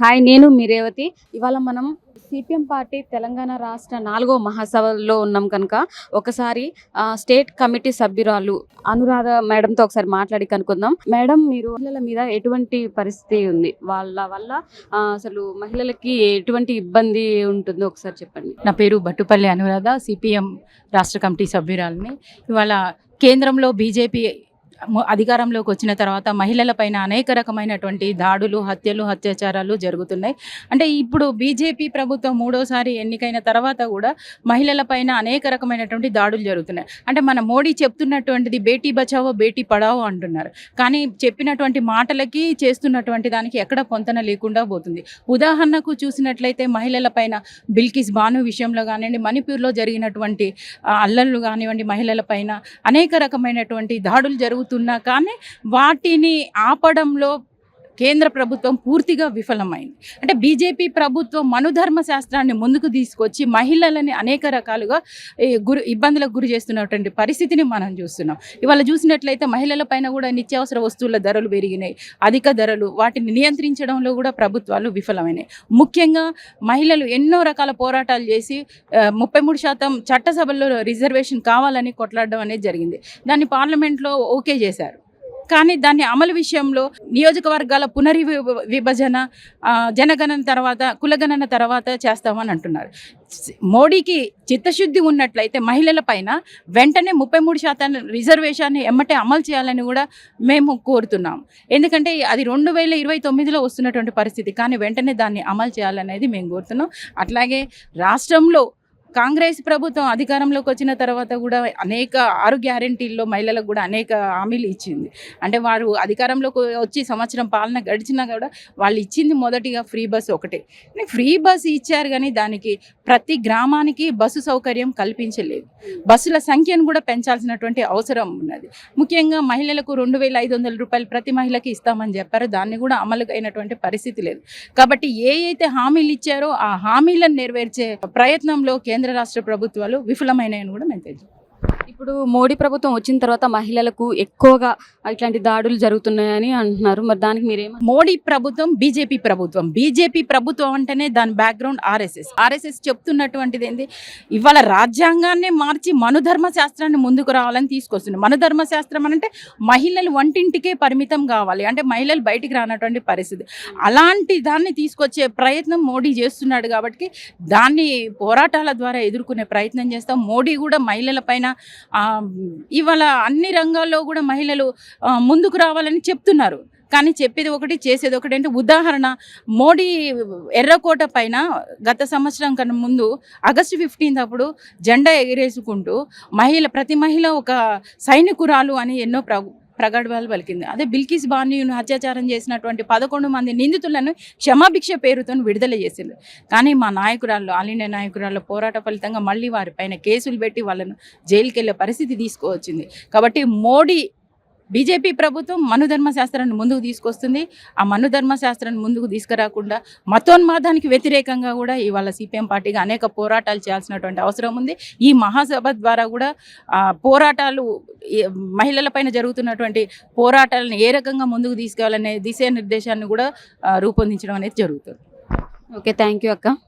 Hi, నేను మీ రేవతి. ఇవాళ మనం సిపిఎం పార్టీ తెలంగాణ రాష్ట్ర 4వ మహాసభలో ఉన్నాం కనుక ఒకసారి స్టేట్ కమిటీ సభ్యురాలు అనురాధ మేడంతో ఒకసారి మాట్లాడి కనుక్కుందాం. మేడం, మీరు మహిళల మీద ఎటువంటి పరిస్థితి ఉంది? వాళ్ళ వల్ల అసలు మహిళలకి ఎటువంటి ఇబ్బంది ఉంటుందో ఒకసారి చెప్పండి. నా పేరు బట్టుపల్లి అనురాధ, సిపిఎం రాష్ట్ర కమిటీ సభ్యురాలని. ఇవాళ కేంద్రంలో బీజేపీ అధికారంలోకి వచ్చిన తర్వాత మహిళలపైన అనేక రకమైనటువంటి దాడులు, హత్యలు, అత్యాచారాలు జరుగుతున్నాయి. అంటే ఇప్పుడు బీజేపీ ప్రభుత్వం మూడోసారి ఎన్నికైన తర్వాత కూడా మహిళలపైన అనేక రకమైనటువంటి దాడులు జరుగుతున్నాయి. అంటే మన మోడీ చెప్తున్నటువంటిది బేటీ బచావో బేటీ పడావో అంటున్నారు, కానీ చెప్పినటువంటి మాటలకి చేస్తున్నటువంటి దానికి ఎక్కడ పొంతన లేకుండా పోతుంది. ఉదాహరణకు చూసినట్లయితే మహిళలపైన బిల్కిస్ బాను విషయంలో కానివ్వండి, మణిపూర్లో జరిగినటువంటి అల్లర్లు కానివ్వండి, మహిళలపైన అనేక రకమైనటువంటి దాడులు జరుగుతున్నాయి. కానీ వాటిని ఆపడంలో కేంద్ర ప్రభుత్వం పూర్తిగా విఫలమైంది. అంటే బీజేపీ ప్రభుత్వం మనుధర్మ శాస్త్రాన్ని ముందుకు తీసుకొచ్చి మహిళలని అనేక రకాలుగా ఇబ్బందులకు గురి చేస్తున్నటువంటి పరిస్థితిని మనం చూస్తున్నాం. ఇవాళ చూసినట్లయితే మహిళల పైన కూడా నిత్యావసర వస్తువుల ధరలు పెరిగినాయి, అధిక ధరలు. వాటిని నియంత్రించడంలో కూడా ప్రభుత్వాలు విఫలమైనాయి. ముఖ్యంగా మహిళలు ఎన్నో రకాల పోరాటాలు చేసి 33% చట్టసభల్లో రిజర్వేషన్ కావాలని కొట్లాడడం అనేది జరిగింది. దాన్ని పార్లమెంట్లో ఓకే చేశారు. కానీ దాన్ని అమలు విషయంలో నియోజకవర్గాల విభజన, జనగణన తర్వాత కులగణన తర్వాత చేస్తామని అంటున్నారు. మోడీకి చిత్తశుద్ధి ఉన్నట్లయితే మహిళల పైన వెంటనే 33% రిజర్వేషన్ని ఎమ్మటే అమలు చేయాలని కూడా మేము కోరుతున్నాం. ఎందుకంటే అది 2029లో వస్తున్నటువంటి పరిస్థితి, కానీ వెంటనే దాన్ని అమలు చేయాలనేది మేము కోరుతున్నాం. అట్లాగే రాష్ట్రంలో కాంగ్రెస్ ప్రభుత్వం అధికారంలోకి వచ్చిన తర్వాత కూడా అనేక 6 గ్యారెంటీల్లో మహిళలకు కూడా అనేక హామీలు ఇచ్చింది. అంటే వారు అధికారంలోకి వచ్చి సంవత్సరం పాలన గడిచినా కూడా వాళ్ళు ఇచ్చింది మొదటిగా ఫ్రీ బస్ ఒకటే. ఫ్రీ బస్ ఇచ్చారు, కానీ దానికి ప్రతి గ్రామానికి బస్సు సౌకర్యం కల్పించలేదు. బస్సుల సంఖ్యను కూడా పెంచాల్సినటువంటి అవసరం ఉన్నది. ముఖ్యంగా మహిళలకు 2,500 రూపాయలు ప్రతి మహిళకి ఇస్తామని చెప్పారు, దాన్ని కూడా అమలు అయినటువంటి పరిస్థితి లేదు. కాబట్టి ఏ అయితే హామీలు ఇచ్చారో ఆ హామీలను నెరవేర్చే ప్రయత్నంలో కేంద్ర రాష్ట్ర ప్రభుత్వాలు విఫలమైనాయని కూడా మేము తెలుసు. ఇప్పుడు మోడీ ప్రభుత్వం వచ్చిన తర్వాత మహిళలకు ఎక్కువగా ఇట్లాంటి దాడులు జరుగుతున్నాయని అంటున్నారు. మరి దానికి మీరేమో? మోడీ ప్రభుత్వం బీజేపీ ప్రభుత్వం అంటేనే దాని బ్యాక్గ్రౌండ్ ఆర్ఎస్ఎస్ చెప్తున్నటువంటిది ఏంది? ఇవాళ రాజ్యాంగాన్ని మార్చి మనుధర్మ శాస్త్రాన్ని ముందుకు రావాలని తీసుకొస్తుంది. మనుధర్మ శాస్త్రం అంటే మహిళలు వంటింటికే పరిమితం కావాలి, అంటే మహిళలు బయటికి రానటువంటి పరిస్థితి. అలాంటి దాన్ని తీసుకొచ్చే ప్రయత్నం మోడీ చేస్తున్నాడు. కాబట్టి దాన్ని పోరాటాల ద్వారా ఎదుర్కొనే ప్రయత్నం చేస్తాం. మోడీ కూడా మహిళల పైన ఇవాళ అన్ని రంగాల్లో కూడా మహిళలు ముందుకు రావాలని చెప్తున్నారు, కానీ చెప్పేది ఒకటి చేసేది ఒకటి. అంటే ఉదాహరణ, మోడీ ఎర్రకోట పైన గత సంవత్సరం కన్నా ముందు ఆగస్టు 15 అప్పుడు జెండా ఎగిరేసుకుంటూ ప్రతి మహిళ ఒక సైనికురాలు అని ఎన్నో ప్రగల్భాలు పలికింది. అదే బిల్కిస్ బానును అత్యాచారం చేసినటువంటి 11 మంది నిందితులను క్షమాభిక్ష పేరుతో విడుదల చేసింది. కానీ మా నాయకురాళ్ళు, ఆల్ ఇండియా నాయకురాళ్ళ పోరాట ఫలితంగా మళ్ళీ వారిపైన కేసులు పెట్టి వాళ్ళను జైలుకి వెళ్ళే పరిస్థితి తీసుకువచ్చింది. కాబట్టి బీజేపీ ప్రభుత్వం మనుధర్మ శాస్త్రాన్ని ముందుకు తీసుకొస్తుంది. ఆ మనుధర్మ శాస్త్రాన్ని ముందుకు తీసుకురాకుండా మతోన్మాదానికి వ్యతిరేకంగా కూడా ఇవాళ సిపిఎం పార్టీగా అనేక పోరాటాలు చేయాల్సినటువంటి అవసరం ఉంది. ఈ మహాసభ ద్వారా కూడా పోరాటాలు, మహిళలపైన జరుగుతున్నటువంటి పోరాటాలను ఏ రకంగా ముందుకు తీసుకెళ్లాలనే దిశానిర్దేశాన్ని కూడా రూపొందించడం అనేది జరుగుతుంది. ఓకే, థ్యాంక్ యూ అక్క.